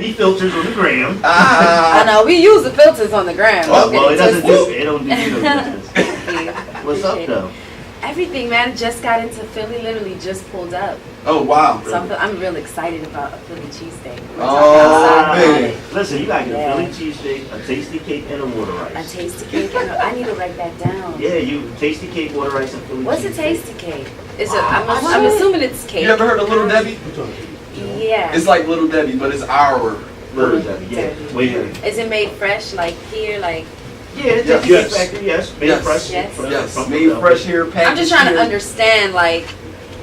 He filters on the gram. I know we use the filters on the gram. Oh, well, it doesn't do it. Don't do those. What's up though? Everything, man. Just got into Philly. Literally just pulled up. Oh wow! So I'm real excited about a Philly cheesesteak. Oh man! Listen, you gotta get a Philly cheesesteak, a tasty cake, and a water rice. A tasty cake. I need to write that down. Yeah, you tasty cake, water rice, and Philly. What's cheesesteak. a tasty cake? Is it? I'm assuming it's cake. You ever heard of Little Debbie? Yeah. It's like Little Debbie, but it's our Little Debbie. Yeah. Wait. Is it made fresh, like here, like? Yeah, it's a cake factory. Yes, made fresh. Yes, made fresh here. I'm just trying to understand, like,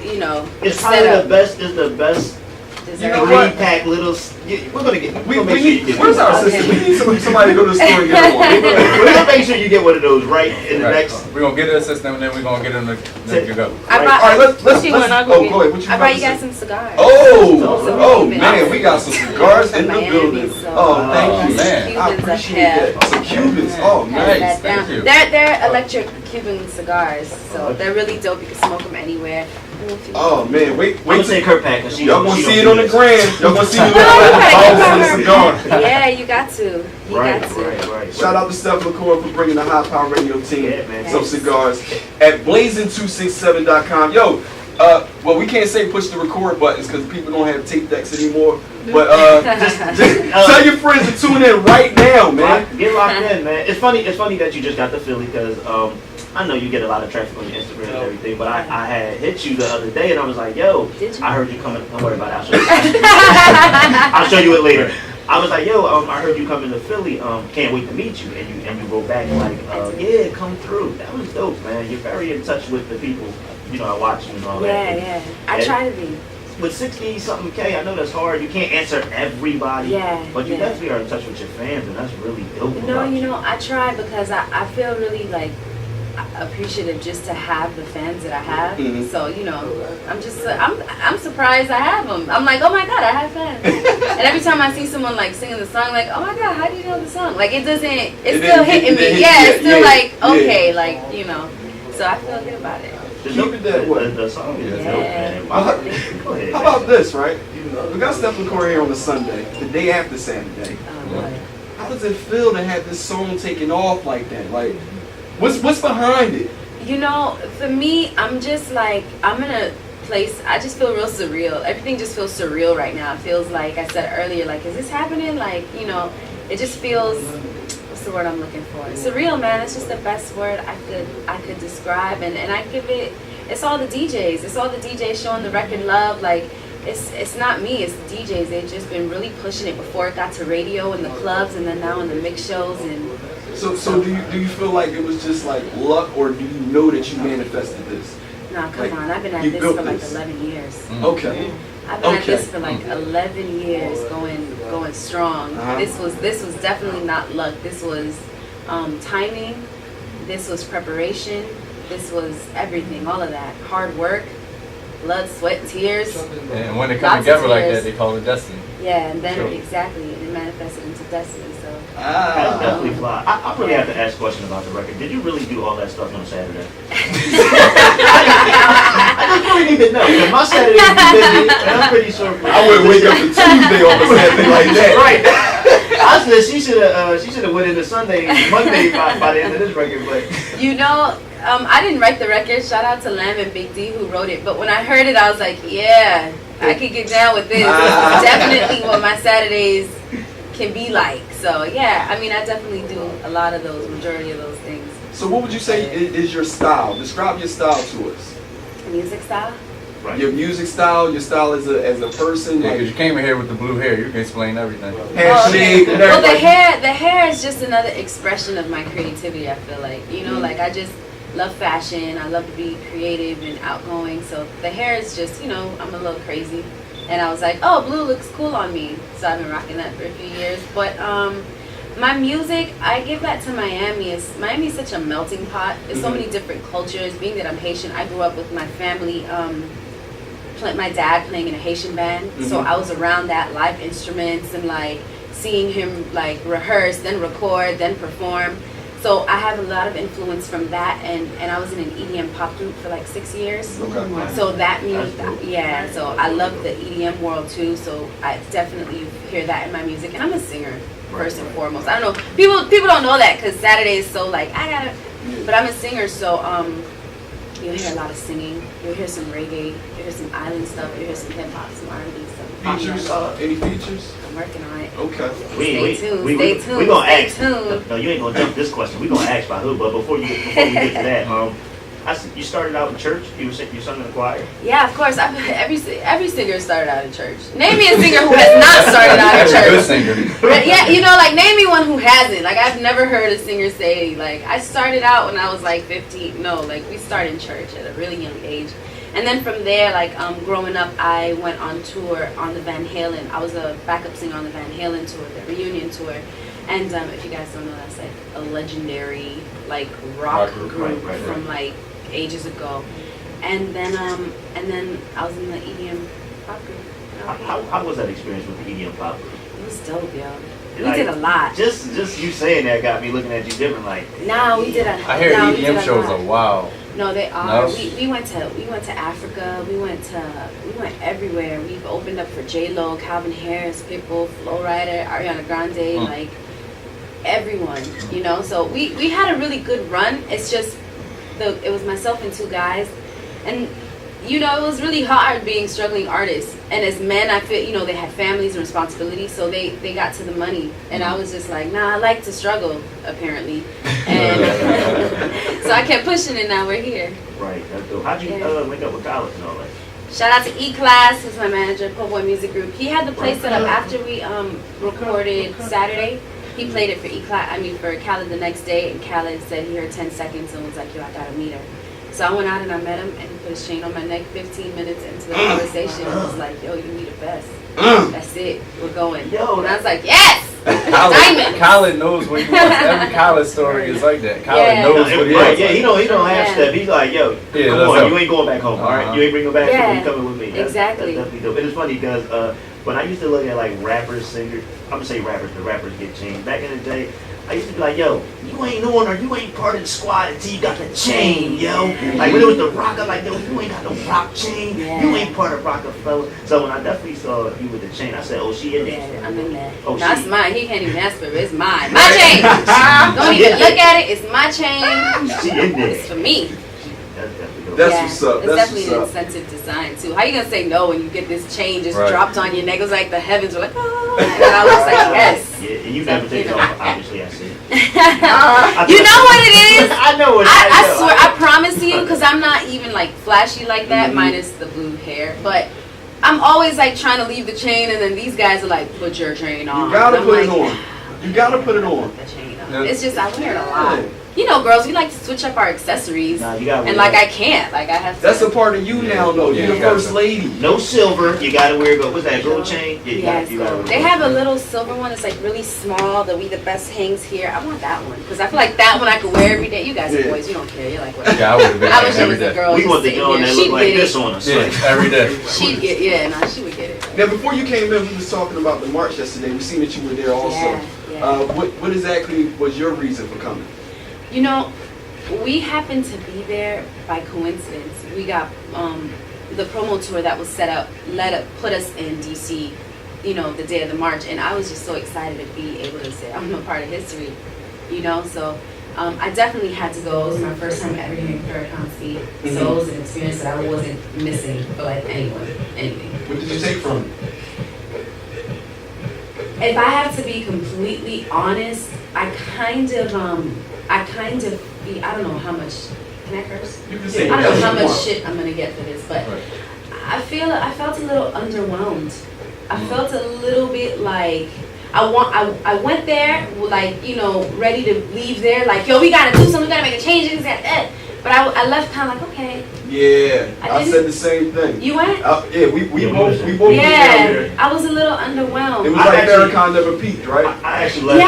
you know. It's probably the best. It's the best. You know what? Pack little. We're gonna get. We need. Where's our assistant? We need somebody to go to the store and get one. We're gonna make sure you get one of those right in the next. We're gonna get an assistant and then we're gonna get them to go. All right, let's go ahead. What you I brought you guys some cigars. Oh man, we got some cigars in the building. Oh, thank you, man. I appreciate that. Some Cubans. Oh, nice. Thank you. They're electric Cuban cigars, so they're really dope. You can smoke them anywhere. Oh man, wait I'm gonna take her pack. Y'all gonna see it on the gram. Y'all gonna see me with the cigar. Yeah, you got to. Right. Shout out to Steph Lecor for bringing the HiiiPower Radio team some cigars at Blazin267.com. Yo, well, we can't say push the record buttons because people don't have tape decks anymore. But just tell your friends to tune in right now, man. Get locked in, man. It's funny that you just got to Philly because I know you get a lot of traffic on your Instagram and everything, but I had hit you the other day and I was like, yo, I heard you coming. Don't worry about it. I'll show you it later. I was like, yo, I heard you coming to Philly. Can't wait to meet you. And you wrote back like, yeah, come through. That was dope, man. You're very in touch with the people. You know, I watch you and all that. Yeah. I try to be. With 60-something K, I know that's hard. You can't answer everybody. Yeah. But you definitely are in touch with your fans, and that's really dope. No, I try because I feel really like appreciative just to have the fans that I have. Mm-hmm. So I'm surprised I have them. I'm like, oh my god, I have fans. And every time I see someone like singing the song, like, oh my god, how do you know the song? Like it's still hitting me. It's still like okay, like you know. So I feel good about it. Keep it that way. The song is dope, man. How about this, right? We got Steph Lecor here on the Sunday, the day after Saturday. How does it feel to have this song taken off like that? Like, what's behind it? You know, for me, I'm just like, I'm in a place, I just feel real surreal. Everything just feels surreal right now. It feels like I said earlier, like, is this happening? Like, you know, it just feels, what's the word I'm looking for? Surreal, man. It's just the best word I could describe. And I give it, it's all the DJs. It's all the DJs showing the record love. Like, it's not me, it's the DJs. They've just been really pushing it before it got to radio and the clubs and then now in the mix shows. And So do you feel like it was just like luck, or do you know that you manifested this? No, come on. I've been at this for like 11 years. Okay. I've been at this for like 11 years, going strong. This was definitely not luck. This was timing. This was preparation. This was everything. All of that hard work, blood, sweat, tears. And when they come together like that, they call it destiny. Yeah, and then exactly, it manifested into destiny. So that's definitely fly. I really have to ask a question about the record. Did you really do all that stuff on Saturday? I don't even know. Because my Saturday was busy, and I'm pretty sure. I wouldn't wake up on Tuesday on a Saturday like that. Right. I said she should have went into Monday by the end of this record, but you know. I didn't write the record. Shout out to Lamb and Big D who wrote it. But when I heard it, I was like, yeah, I could get down with this. This is definitely what my Saturdays can be like. So, yeah, I mean, I definitely do a lot of those, majority of those things. So what would you say is your style? Describe your style to us. Music style? Right. Your music style, your style as a person. Yeah, because you came in here with the blue hair. You can explain everything. Handshake. Well, the hair is just another expression of my creativity, I feel like. You know, like I just love fashion. I love to be creative and outgoing. So the hair is just, you know, I'm a little crazy. And I was like, oh, blue looks cool on me. So I've been rocking that for a few years. But my music, I give that to Miami. Miami is such a melting pot. There's so many different cultures. Being that I'm Haitian, I grew up with my family, my dad playing in a Haitian band. So I was around that, live instruments, and like seeing him like rehearse, then record, then perform. So I have a lot of influence from that, and I was in an EDM pop group for like 6 years. Okay. So that means, yeah, so I love the EDM world too, so I definitely hear that in my music. And I'm a singer, first and foremost. I don't know, people don't know that because Saturday is so like, but I'm a singer, so you'll hear a lot of singing, you'll hear some reggae, you'll hear some island stuff, you'll hear some hip hop, some R&B stuff. Features? Any features? I'm working on it. Okay. Stay tuned. We gonna ask. No, you ain't gonna jump this question. We gonna ask by who. But before we get to that, you started out in church. You sung in the choir. Yeah, of course. Every singer started out in church. Name me a singer who has not started out in church. Good singer. Yeah, like name me one who hasn't. Like I've never heard a singer say like I started out when I was like 15. No, like we started in church at a really young age. And then from there, like growing up, I went on tour on the Van Halen. I was a backup singer on the Van Halen tour, the reunion tour. And if you guys don't know, that's like a legendary like rock group from like ages ago. And then I was in the EDM pop group. How was that experience with the EDM pop group? It was dope, yo. We Like, did a lot. Just you saying that got me looking at you different. Like, Nah, we did a. I hear EDM shows are wild. No, they are. No. We went to Africa. We went everywhere. We've opened up for J-Lo, Calvin Harris, Pitbull, Flo Rida, Ariana Grande, like everyone. So we had a really good run. It's just it was myself and two guys, and it was really hard being struggling artists. And as men, I feel they had families and responsibilities, so they got to the money, and I was just like, nah, I like to struggle apparently, and so I kept pushing it. Now we're here. Right. That's dope. How'd you link up with college and all that? Shout out to E-Class, who's my manager, Po' Boy Music Group. He had the place set up after we recorded Saturday. He played it for for Khaled the next day, and Khaled said he heard 10 seconds and was like, yo, I gotta meet her. So I went out and I met him, and he put his chain on my neck 15 minutes into the conversation and was like, yo, you need a best. That's it. We're going. Yo, and I was like, yes! Diamond! Khaled knows what he wants. Every Khaled story is like that. Khaled knows what he wants. Yeah, he don't have Steph. He's like, yo, come on, you ain't going back home, all right? You ain't bringing back home, you coming with me. Exactly. That's definitely dope. It is funny because when I used to look at like rappers, singers, I'm gonna say rappers, the rappers get changed. Back in the day, I used to be like, yo, you ain't knowing or you ain't part of the squad until you got the chain, yo. Like when it was the rocker, like, yo, you ain't got no rock chain. You ain't part of Rockefeller. So when I definitely saw you with the chain, I said, oh, she in there. Yeah, I'm in there. Oh, that's mine. He can't even ask for it. It's mine. My chain. Don't even look at it. It's my chain. She in there. It's for me. That's what's up. It's definitely an incentive design too. How you gonna say no when you get this chain just dropped on your neck? It was like the heavens were like, oh, and I was like, yes. Yeah, and you never take it off. Obviously, I see. You know what it is? I know what I swear, I promise you, because I'm not even like flashy like that, minus the blue hair. But I'm always like trying to leave the chain, and then these guys are like, put your chain on. You gotta put it on. You gotta put it on. The chain on. It's just I wear it a lot. Girls, we like to switch up our accessories, and like I can't, like I have to. That's a part of you now, though. You're the first lady. No silver. You gotta wear gold. What's that? Gold chain? Yeah, you gotta they have a little silver one. It's like really small. The We the Best hangs here. I want that one because I feel like that one I could wear every day. You guys are boys. You don't care. You're like whatever. Yeah, I would have been I wish it every was a day. girl. We want the girl that look like this on us. Yeah, every day. She'd get she would get it. Now, before you came in, we was talking about the march yesterday. We seen that you were there also. What exactly was your reason for coming? We happened to be there by coincidence. We got the promo tour that was set up, put us in DC, the day of the march, and I was just so excited to be able to say I'm a part of history, So I definitely had to go. It was my first time ever hearing Farrakhan speak, so it was an experience that I wasn't missing for like anything. What did you take from it? If I have to be completely honest, I don't know how much, can I curse? You can say I don't know how much shit I'm gonna get for this, but I felt a little underwhelmed. I felt a little bit like I went there like, ready to leave there, like, yo, we gotta do something, we gotta make a change, things like that. But I left kind of like, okay. Yeah, I said the same thing. You went? Yeah, we both yeah, I was a little underwhelmed. It was like Farrakhan never peaked, right? I actually left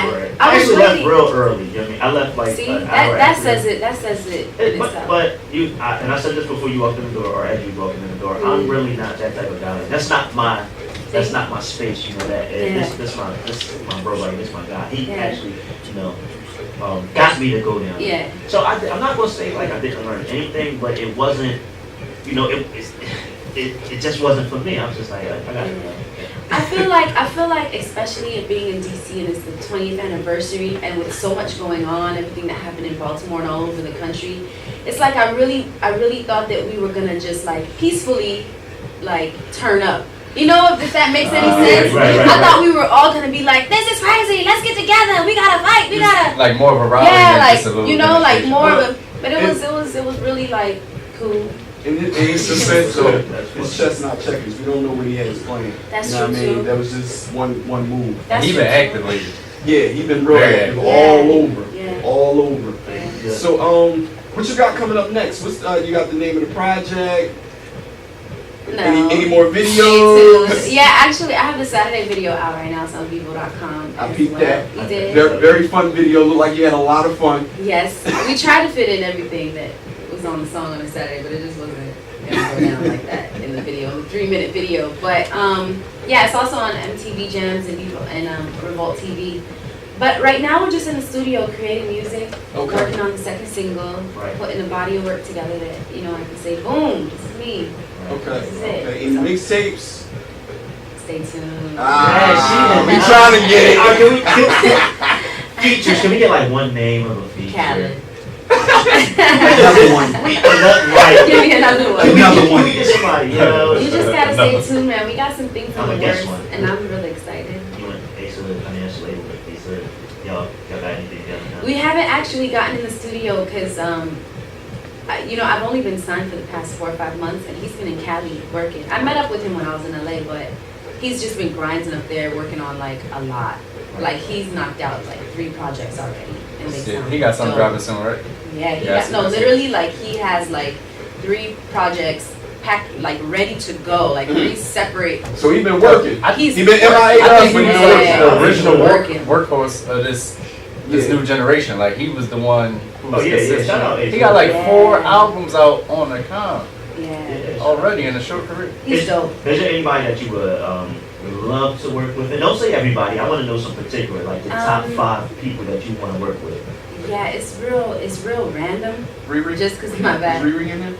early. I actually left real early. You know what I mean? I left like see, an hour that says it. That says it. But you, and I said this before you walked in the door, or as you walked in the door. I'm really not that type of guy. That's not my space. You know that. This my bro, like this my guy. He actually, got me to go down. Yeah. So I'm not gonna say like I didn't learn anything, but it wasn't, you know, it just wasn't for me. I was just like, I gotta go. I feel like especially it being in DC and it's the 20th anniversary and with so much going on, everything that happened in Baltimore and all over the country, it's like I really thought that we were gonna just like peacefully like turn up. You know, if that makes any sense. Right, I thought we were all gonna be like, this is crazy, let's get together, we gotta fight, we gotta like more of a rally. yeah, than like just a little you know, like demonstration. more of a. But it was really like cool. In his defense, though, it's chess not checkers. We don't know when he had his plan. That's you know true, what I mean? too. That was just one move. That's He true, been too. active lately. Yeah, he been real Very active, active. all over, Yeah. all over. Yeah. So, what you got coming up next? What's you got the name of the project? No. Any more Stay videos? tuned. Yeah, actually, I have the Saturday video out right now. It's on Vivo.com. I peeped that. You did? Very fun video. Looked like you had a lot of fun. Yes. We tried to fit in everything that was on the song on a Saturday, but it just wasn't gonna go down like that in the video, the 3-minute video. But yeah, it's also on MTV Jams and Vivo and Revolt TV. But right now we're just in the studio creating music, Okay. working on the second single, Right. putting a body of work together that I can say, boom, this is me. Okay. This is it. Okay. Any So- mixtapes? Stay tuned. We trying to get it. Can we features? Can we get like one name of a feature? Khaled. Another one. Right. Give me another one. Another one. Can we get somebody, you know? You just gotta stay tuned, man. We got some things in I'ma the guess works, one. and I'm really excited. You want Ace of the financial label, Ace of, y'all got anything together now? We haven't actually gotten in the studio because, I've only been signed for the past 4 or 5 months, and he's been in Cali working. I met up with him when I was in LA, but he's just been grinding up there, working on like a lot. Like he's knocked out like 3 projects already, and they sound He got something dope. dropping soon, right? Yeah, he Yes, got, no, yes, literally like he has like 3 projects packed, like ready to go, like 3 separate. So he been working. He's He been MIA I us think when he he was Yeah. the original Working. workhorse of this new generation. Like he was the one who was Oh, yeah, consistent. shout out Ace. He got like Yeah. 4 albums out on the comp Yeah, already in a short career. he's dope. Is there anybody that you would love to work with? And don't say everybody. I want to know some particular, like the top 5 people that you want to work with. Yeah, it's real random, Riri? just because of my Is back. Riri in there?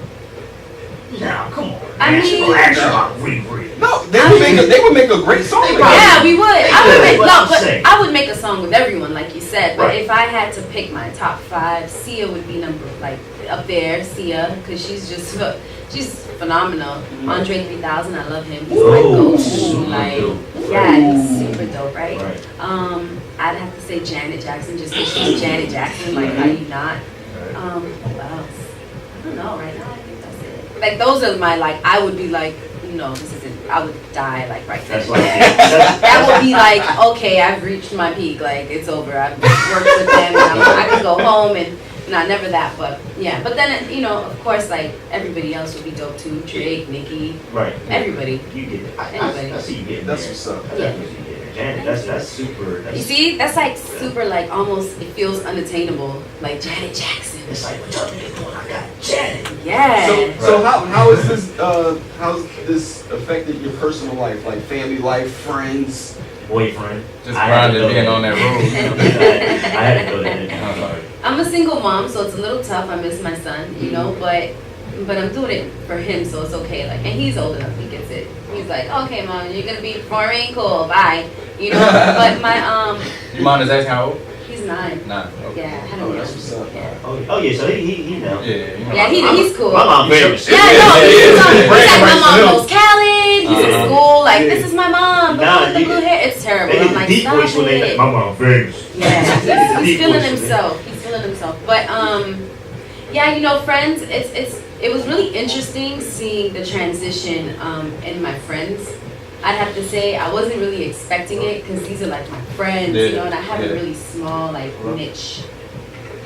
Now, come on. I mean- ask about Riri. No, they would make a great song together. Yeah, we would. I would make What no, I'm but saying. I would make a song with everyone, like you said. But Right. if I had to pick my top 5, Sia would be up there. Sia, because she's phenomenal. Andre 3000, I love him. He's my Whoa, go-to. super Like, dope. yeah, he's super dope, right? Right. I'd have to say Janet Jackson, just because she's Janet Jackson. Like, how do you not? Who else? I don't know. Right now, I think that's it. Like, those are my I would be like, this isn't. I would die like right there. That's like That would be like, okay, I've reached my peak. Like it's over. I've worked with them. And I can go home and not never that, but yeah. But then of course, like everybody else would be dope too. Drake, Nicki, Right. everybody. You get it. Anybody. I see you getting That's there. what's up. I definitely see you getting there. Janet, that's super. You see, that's like super like almost. It feels unattainable. Like Janet Jackson. It's like, what y'all niggas doing? I got Janet. Yeah. So how is this how's this affected your personal life, like family life, friends? Boyfriend. Just I had to grinding, go being there. on that road. I had to go there. I'm sorry. I'm a single mom, so it's a little tough. I miss my son, but I'm doing it for him, so it's okay. Like, and he's old enough, he gets it. He's like, okay, mom, you're gonna be performing, cool, bye. But my Your mom is asking how old? he's 9. Nah. Okay. Yeah, I had Oh, him that's young. what's up. Yeah. Oh yeah, so he know. Yeah. Yeah, he's cool. My mom famous. Yeah, no, he's like, my mom Yeah. knows Khaled. He's in Uh-huh. school. Like, Yeah. this is my mom. Nah, The blue hair. It's terrible. They I'm get like, deep stop voice when they it. like, my mom famous. Yeah, he's Deep feeling voice, himself. He's feeling himself. But yeah, friends. It was really interesting seeing the transition in my friends. I'd have to say I wasn't really expecting it because these are like my friends, Yeah, and I have a yeah. really small niche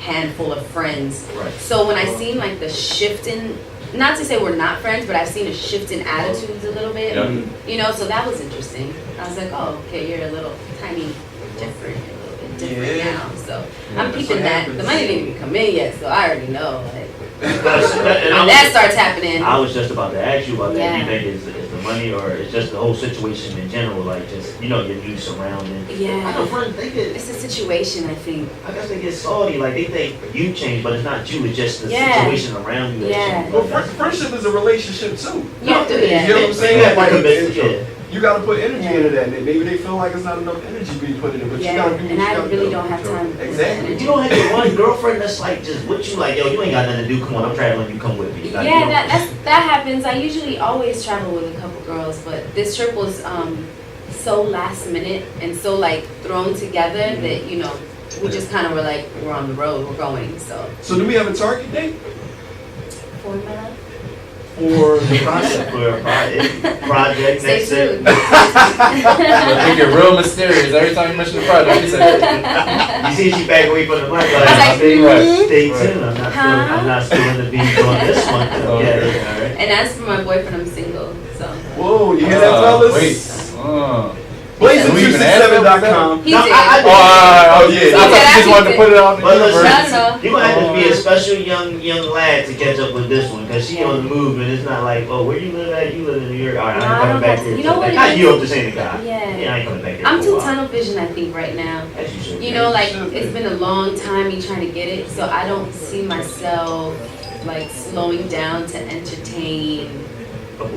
handful of friends. Right. So when I seen like the shift in, not to say we're not friends, but I've seen a shift in attitudes a little bit. Yeah. So that was interesting. I was like, oh, okay, you're a little tiny different, a little bit different Yeah. now. So Yeah, I'm that's peeping what that. happens. The money didn't even come in yet, so I already know. Like, And when that starts happening, I was just about to ask you about that. Yeah. You think is the the money, or it's just the whole situation in general, like just your new surrounding? Yeah. I know friends, they get. It's a situation, I think. I guess they get salty, like they think you changed, but it's not you. It's just the Yeah. situation around you. Yeah. Well, friendship is a relationship too. You have to, You know what I'm saying? You have to Like, commit, yeah. you gotta put energy into that. And maybe they feel like it's not enough energy being put in it, but Yeah, you gotta do what and you I gotta really do. don't have time. for Exactly. that You don't have your one girlfriend that's like just with you, like yo, you ain't got nothing to do. Come on, I'm traveling. You come with me. Like, Yeah, that happens. I usually always travel with a couple girls, but this trip was so last minute and so like thrown together that we just kind of were like, we're on the road, we're going. So do we have a target date For my love. for the project for a project Stay next year. tuned. I think you're real mysterious. Every time you mention the project, you say, You see, she back away from the mic. Like, I was like, stay tuned. I'm not spilling the beans on this one. Okay, all right. And as for my boyfriend, I'm single, so. Whoa, you hear that, fellas? wait. Blazin267.com. He did. Oh, yeah. I thought you just wanted to put it out the But listen, universe. No. you're gonna have to be a special young lad to catch up with this one, because she on the move, and it's not like, oh, where you live at? You live in New York. All right, No, I I ain't coming don't back have here. to. You know what it Not is? you, I'm just saying the guy. Yeah. I ain't coming back here. I'm for a too while. tunnel vision, I think, right now. As you should. You know, like, should be. it's been a long time me trying to get it, so I don't see myself, like, slowing down to entertain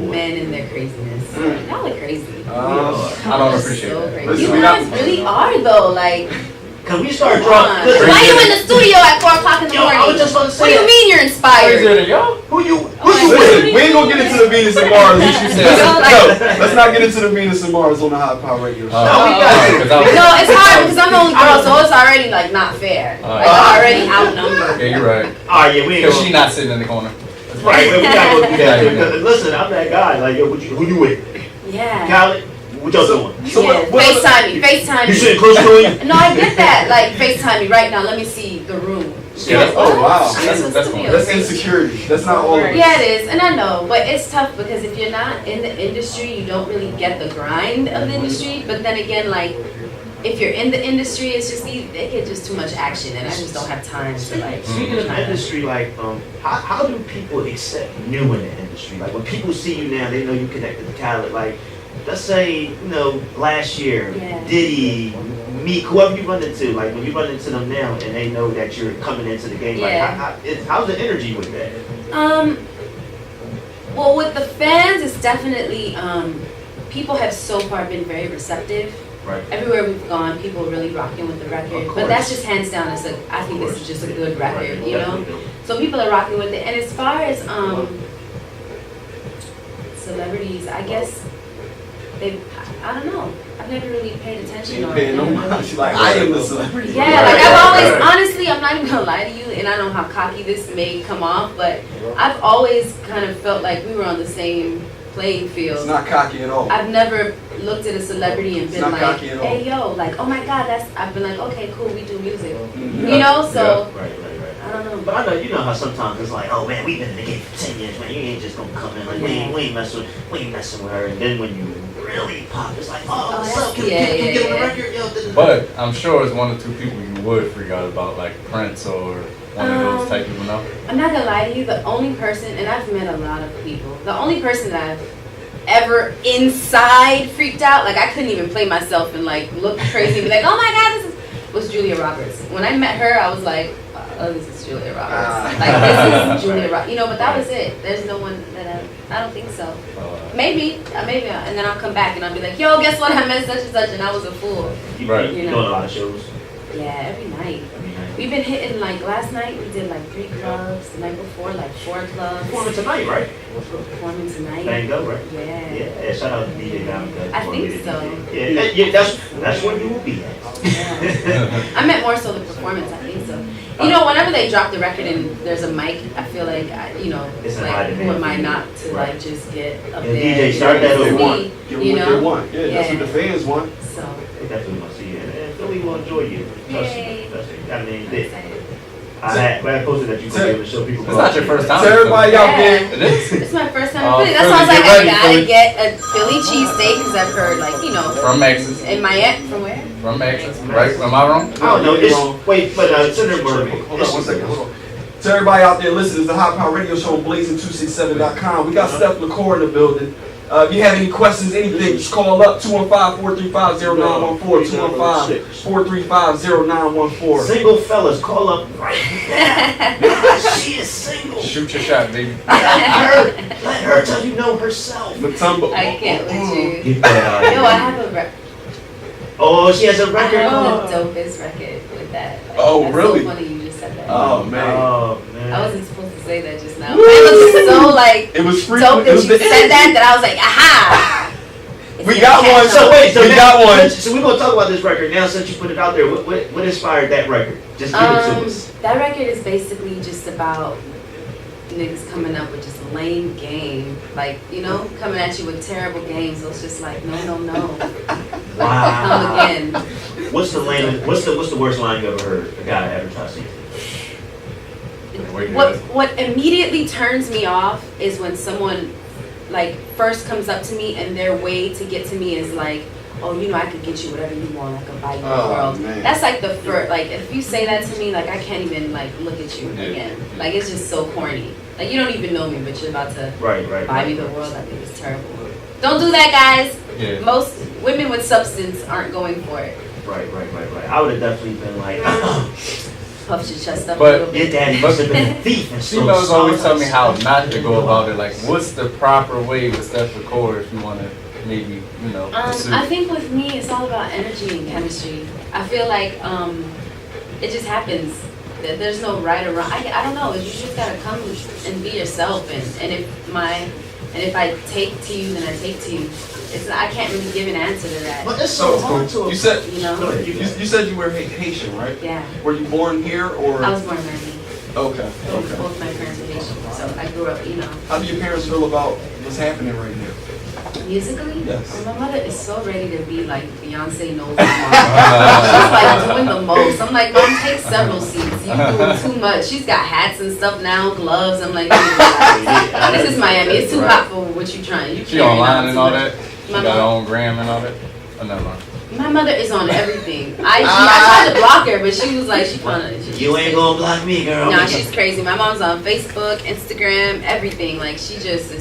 men and their craziness. Y'all are crazy. I don't appreciate So that. crazy. Listen, You guys really are, though, like, Can we start come drawing? on. Listen, Why are you in the studio at 4 o'clock in the Yo, morning? I was just about to What do say you mean you're Crazier inspired? than y'all? Who you Listen, with? we ain't gonna get into the Venus and Mars. said- Let's not get into the Venus and Mars on the HiiiPower Radio Show. No, we got it. No, it's hard because I'm the only girl, so it's already, like, not fair. Like, I'm already outnumbered. Yeah, you're right. All right, yeah, we ain't Because gonna. she not sitting in the corner. Right, we gotta go do that. Yeah, Because listen, I'm that guy. Like, yo, who you with? Yeah. Khaled? What y'all doing? So Yeah. FaceTime me. FaceTime You me. sitting close to him? No, I get that. Like, FaceTime me right now. Let me see the room. Yeah, that's- oh, wow. That's insecurity. That's not all of it. Yeah, it is, and I know, but it's tough because if you're not in the industry, you don't really get the grind of the industry. But then again, like, if you're in the industry, it's just they get just too much action, and I just don't have time to like. Speaking of industry, like, how do people accept new in the industry? Like, when people see you now, they know you connected to Khaled. Like, let's say, last year, Yeah. Diddy, Meek, whoever you run into, like, when you run into them now and they know that you're coming into the game, Yeah. like, how's the energy with that? Well, with the fans, it's definitely people have so far been very receptive. Right. Everywhere we've gone, people really rocking with the record. But that's just hands down. I think this is just a good record, Right, you know. definitely. So people are rocking with it. And as far as celebrities, I guess I don't know. I've never really paid attention Ain't on paying no them. mind. She's like, I am the celebrity. Yeah, like I've always, honestly, I'm not even gonna lie to you, and I know how cocky this may come off, but I've always kind of felt like we were on the same playing field. It's not cocky at all. I've never looked at a celebrity and It's been not like, cocky at all. hey yo, like, oh my god, I've been like, okay, cool, we do music. Mhm. You know, so, Right. I don't know. But I know, you know how sometimes it's like, oh man, we've been in the game for 10 years, man. You ain't just gonna come in like, we ain't messing with her. And then when you really pop, it's like, oh, what's up? Can we get on the record? Yo, But I'm sure it's one or two people you would freak out about, like Prince or one of those type people, no? I'm not gonna lie to you, the only person, and I've met a lot of people, the only person that I've ever inside freaked out, like I couldn't even play myself and like look crazy and be like, oh my god, was Julia Roberts. When I met her, I was like, oh, this is Julia Roberts. Like, this is Julia Roberts. You know, but that was it. There's no one that I don't think so. Maybe, and then I'll come back and I'll be like, yo, guess what? I met such and such and I was a fool. Right. You doing a lot of shows. Yeah, every night. We've been hitting, like, last night we did like 3 clubs, the night before like 4 clubs. Performing tonight, right? Performing tonight. Van Gogh, right? Yeah. Yeah, shout out to DJ Down. I think so. Yeah, that's where you will be at. Yeah. I meant more so the performance, I think so. You know, whenever they drop the record and there's a mic, I feel like, It's like, a who am I not to, like, just get up Yeah, there. DJ, start that It's over. me, Give them you what know? they want. Yeah, that's what the fans want. So, They definitely want to see you. And Philly will enjoy you. Trust Yay. me. I mean, I'm excited. I had posted that you could be able to show people. It's not your first time. To everybody out Yeah. there, It is. It's my first time Oh, in Philly. That's why I was Philly, like, get ready, I gotta Philly. get a Philly cheesesteak because I've heard, like, From Max's. in Miami. From where? From Max's. Right? Am I wrong? I don't know. you're wrong. Wait, but Senator Murray. Hold on one second. Hold on. To everybody out there listening, it's the HiiiPower Radio Show on Blazin267.com. We got Steph Lecor in the building. If you have any questions, anything, just call up 215-435-0914. 215-435-0914. Single fellas, call up right now. She is single. Shoot your shot, baby. Let her tell you know herself. Matumbo. I can't with you. Get that out of Yo, here. I have a record. Oh, she has a I record. have the dopest record with that. Like, Oh, that's really? So funny you just said that. Oh, man. Oh, man. I wasn't supposed to say that just now. It was so like It was free. dope It that was you the said that I was like, aha. We got one. So wait, We got one. So we're gonna talk about this record now. Since you put it out there, what inspired that record? Just give it to us. That record is basically just about niggas coming up with just a lame game, like, you know, coming at you with terrible games. So it's just like, no. Wow. Come again. What's the worst line you ever heard a guy advertise to you? What immediately turns me off is when someone like first comes up to me and their way to get to me is like, oh, you know, I could get you whatever you want, I could buy you the world. Man. That's like the first, like if you say that to me, like I can't even like look at you again. Like it's just so corny. Like you don't even know me, but you're about to buy me the world. I think it's terrible. Don't do that, guys. Yeah. Most women with substance aren't going for it. Right. I would have definitely been like, Puffs your chest up a But- little bit. your daddy must have been a thief. And stole Females always tell me how songs. not to go about it. Like, what's the proper way with Steph Lecor if you want to maybe, pursue? I think with me, it's all about energy and chemistry. I feel like it just happens. There's no right or wrong. I don't know. You just gotta come and be yourself. And if I take to you, then I take to you. I can't really give an answer to that. But it's so hard to. You said You know? you said you were Haitian, right? Yeah. Were you born here or? I was born in Miami. Okay. Both my parents are Haitian, so I grew up, How do your parents feel about what's happening right now? musically. Yes. Oh, my mother is so ready to be like Beyonce knows her mom. She's like doing the most. I'm like, Mom, take several seats. You doing too much. She's got hats and stuff now, gloves. I'm like, this is Miami. It's too hot for what you trying. You She carrying online on and too all much. that? She My got her mom- own gram and all that? Oh, never mind. My mother is on everything. I tried to block her, but she was like, she found it. You ain't gonna block me, girl. Nah, she's crazy. My mom's on Facebook, Instagram, everything. Like she's just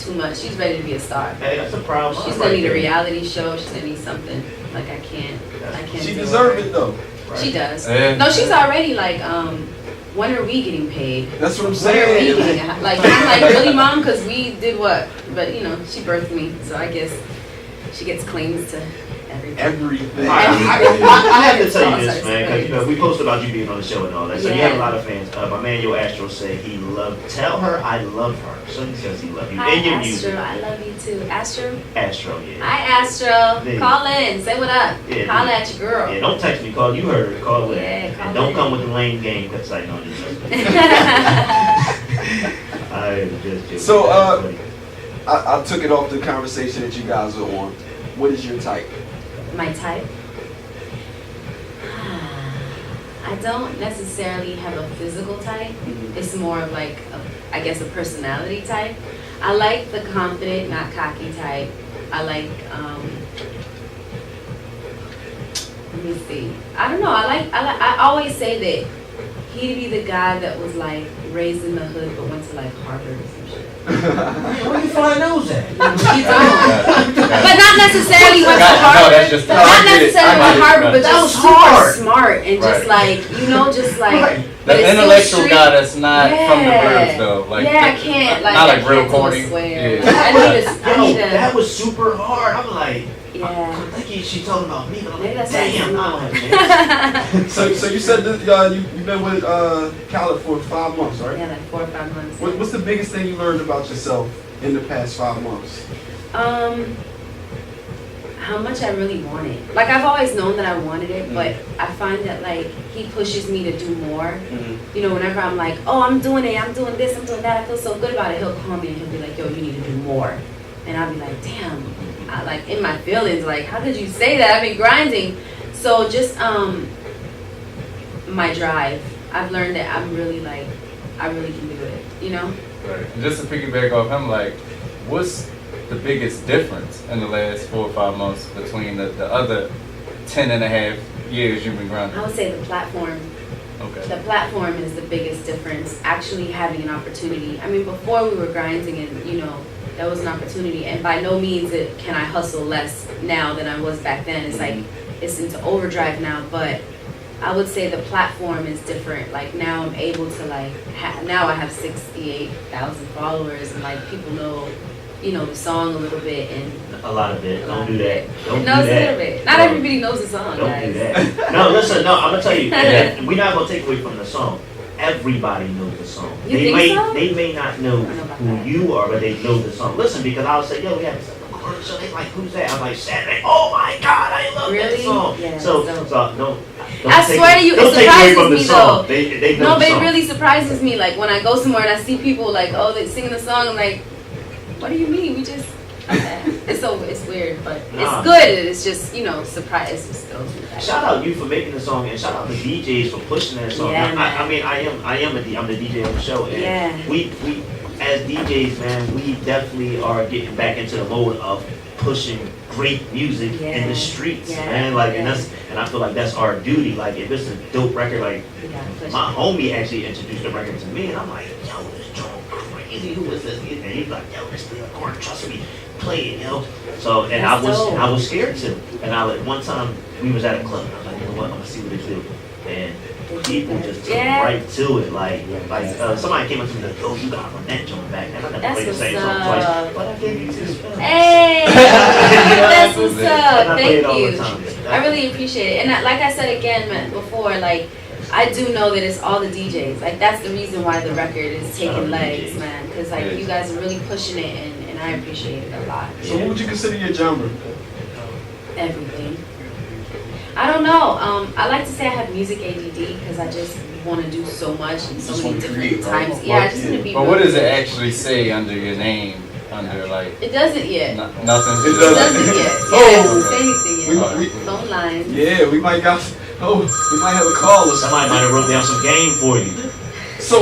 too much. She's ready to be a star. Hey, that's a problem. She's gonna need a reality show. She's gonna need something. Like I can't. She do deserves it though. She does. Yeah. No, she's already like, when are we getting paid? That's what I'm When are we saying. getting, like, I'm like, really, Mom? Because we did what? But she birthed me, so I guess she gets claims to everything. Everything. I have to tell you this, man, because we posted about you being on the show and all that. So you have a lot of fans. My man, Yo Astro, said he loved. Tell her I love her. So he says he loves you Hi, and your Astro. music. I love you too. Astro? Astro, yeah. Hi, Astro. Yeah. Call in. Say what up. Yeah, Holla at your girl. Yeah, don't text me. Call. You heard her. Call with Yeah, it. call And don't in. come with the lame game because I know you. I just joking. So, That's funny. I took it off the conversation that you guys are on. What is your type? My type? I don't necessarily have a physical type. It's more of like, I guess, a personality type. I like the confident, not cocky type. I like, let me see. I don't know. I always say that he'd be the guy that was like raised in the hood but went to like Harvard or some shit. Where you find those at? You don't. But not necessarily went to No, Harvard. that's just Not necessarily went to Harvard, but That just was super hard. smart and just like, just like. The but it's still intellectual street. guy that's not from the Yeah. burbs though. Like, Yeah, I can't. Like, not I like real can't do a corny. swear. Yeah. Like, I need That a. was super hard. I'm like, Yeah. I'm thinking she talking about me, but I'm Maybe like, that's damn, why no, man. So you said that you've been with Khaled for 5 months, right? Yeah, like 4 or 5 months. What's the biggest thing you learned about yourself in the past 5 months? How much I really want it. Like, I've always known that I wanted it, but I find that, like, he pushes me to do more. You know, whenever I'm like, oh, I'm doing it, I'm doing this, I'm doing that, I feel so good about it, he'll call me and he'll be like, yo, you need to do more. And I'll be like, damn, like, in my feelings, like, how could you say that? I've been grinding. So just, my drive. I've learned that I'm really, like, I really can do it, you know? Right. And just to piggyback off him, like, what's the biggest difference in the last 4 or 5 months between the other 10 and a half years you've been grinding? I would say the platform. Okay. The platform is the biggest difference. Actually having an opportunity. I mean, before we were grinding and, that was an opportunity. And by no means can I hustle less now than I was back then. It's like, it's into overdrive now, but I would say the platform is different. Like now I'm able to like, now I have 68,000 followers and like people know, you know, the song a little bit and a lot of it. Don't do that. Don't do knows that. a little bit. Not everybody knows the song, Don't guys. do that. No, listen. No, I'm gonna tell you. We're not gonna take away from the song. Everybody knows the song. You think so? They may not know about who that. you are, but they know the song. Listen, because I'll say, yo, we have Steph Lecor, so they like, who's that? I'm like, Saturday. Oh my God, I love that Really? song. Yeah, So that's don't I swear to you, don't it take away surprises from the me song. though. They know No, the but it song. really surprises me. Like when I go somewhere and I see people like, oh, they singing the song. I'm like, what do you mean? We just. It's weird, but Nah. it's good. It's just, you know, surprise. It's still. Shout out you for making the song, and shout out the DJs for pushing that song. Yeah, I mean, I'm the DJ on the show, and Yeah. we as DJs, man, we definitely are getting back into the mode of pushing great music in the streets, Yeah. man. Like, Yeah. and I feel like that's our duty. Like, if it's a dope record, like We gotta push my it. homie actually introduced the record to me, and I'm like, yo, this joint crazy. Who is this? And he's like, yo, this Steph Lecor, trust me, play it, yo. So, and That's dope. I was scared to. And one time we was at a club, and I was like, you know what, I'm gonna see what they do. And people just took right to it. Like somebody came up to me like, yo, you gotta run that joint back. And I never That's played the what's same song twice. up. But I gave you two spins. Hey, that's what's And up. I play it Thank all the you. time. I really appreciate it. And like I said again before, like I do know that it's all the DJs. Like that's the reason why the record is taking legs, man. Because like you guys are really pushing it, and I appreciate it a lot. So what would you consider your genre? Everything. I don't know. I like to say I have music ADD because I just want to do so much and so Just many wanna different create, times. right? Yeah, I just want to be. But what really does it creative. actually say under your name? Under like It doesn't yet. nothing? It It doesn't. doesn't yet. Oh. Yeah, it doesn't say anything yet. We- Phone lines. Yeah, we might have a call or something. Somebody might have wrote down some game for you. So,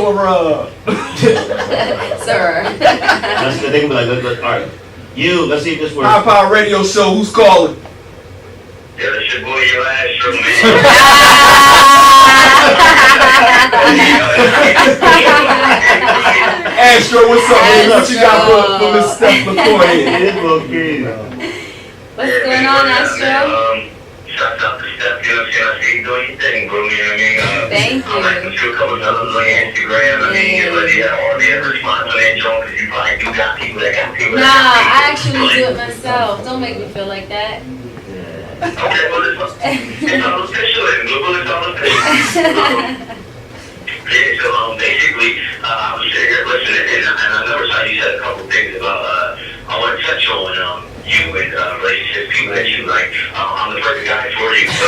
Sir. That's good. They can be like, look, all right, let's see if this works. HiiiPower Radio Show, who's calling? Yeah, that's your boy, your ass from Astro, what's up, man? What you got for Miss Steph Lecor here? It is little crazy. What's going on, Astro? Shout out to Steph, you know what I'm saying? I see you doing your thing, bro, you know what I mean? Thank I like to see a couple of others on your Instagram. I mean, you already have all the response on that joint, because you probably do got people that got people Nah, that got people. I actually do it myself. Don't make me feel like that. Okay, well, it's all official. It's all official. Yeah, so basically, I was sitting here listening, and I never saw you said a couple things about, I want to touch on you and relationships, people that you like. I'm the perfect guy for you. So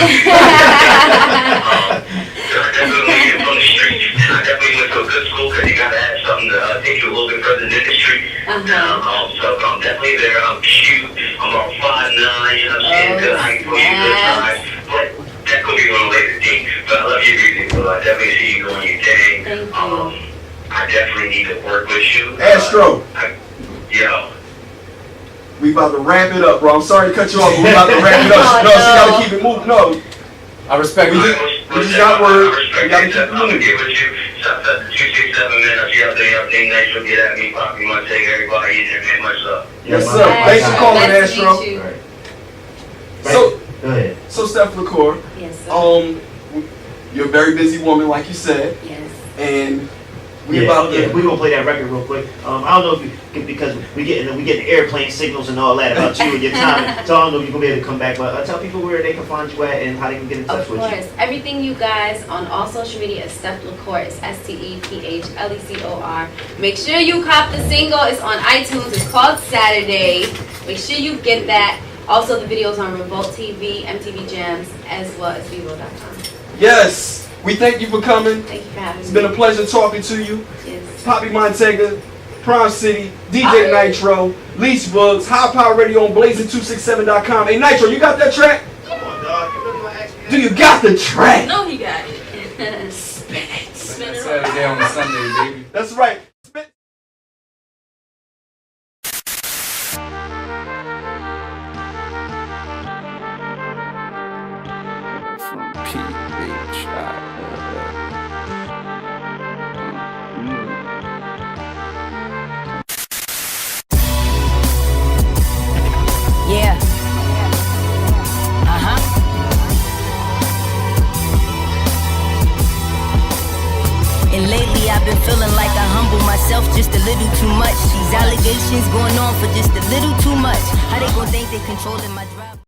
I definitely am from the streets, and I definitely went to a good school because you got to have something to take you a little bit further in the industry. So I'm definitely there. I'm cute. I'm about 5'9", you know what I'm saying? Good height for you, good size. But that could be one later thing. But I love your music, so I definitely see you doing your thing. Thank you. I definitely need to work with you. Astro, Yo. we about to wrap it up, bro. I'm sorry to cut you off, but we about to wrap it up. No, she gotta keep it moving. No, I respect We it. just got word. We gotta keep it I'm gonna moving. get with you. Shout out to 267, man. If you have anything nice, you'll get at me. Pop, you want to take everybody in there, man. Much love. Yes, sir. Thanks for calling, Nice to Astro. meet you. So, Go ahead. Steph Lecor, Yes, sir. you're a very busy woman, like you said, Yes. and we about to. We're gonna play that record real quick. I don't know if you because we getting airplane signals and all that about you and your time. So I don't know if you're gonna be able to come back, but tell people where they can find you at and how they can get in touch Of with you. course. Everything you guys on all social media is Steph Lecor. It's STEPHLECOR. Make sure you cop the single. It's on iTunes. It's called Saturday. Make sure you get that. Also, the videos on Revolt TV, MTV Jams, as well as Vivo.com. Yes, we thank you for coming. Thank you for having It's me. been a pleasure talking to you. Yes. Poppy Montega, Prime City, DJ Nitro, Lease Bugs, HiiiPower Radio on Blazin267.com. Hey Nitro, you got that track? Come on, dog. You really wanna ask me Do you got the track? No, he got it. Spin it. Saturday on a Sunday, baby. That's right. Spin. From PHI. And lately I've been feeling like I humble myself just a little too much. These allegations going on for just a little too much. How they gon' think they controlling my drive?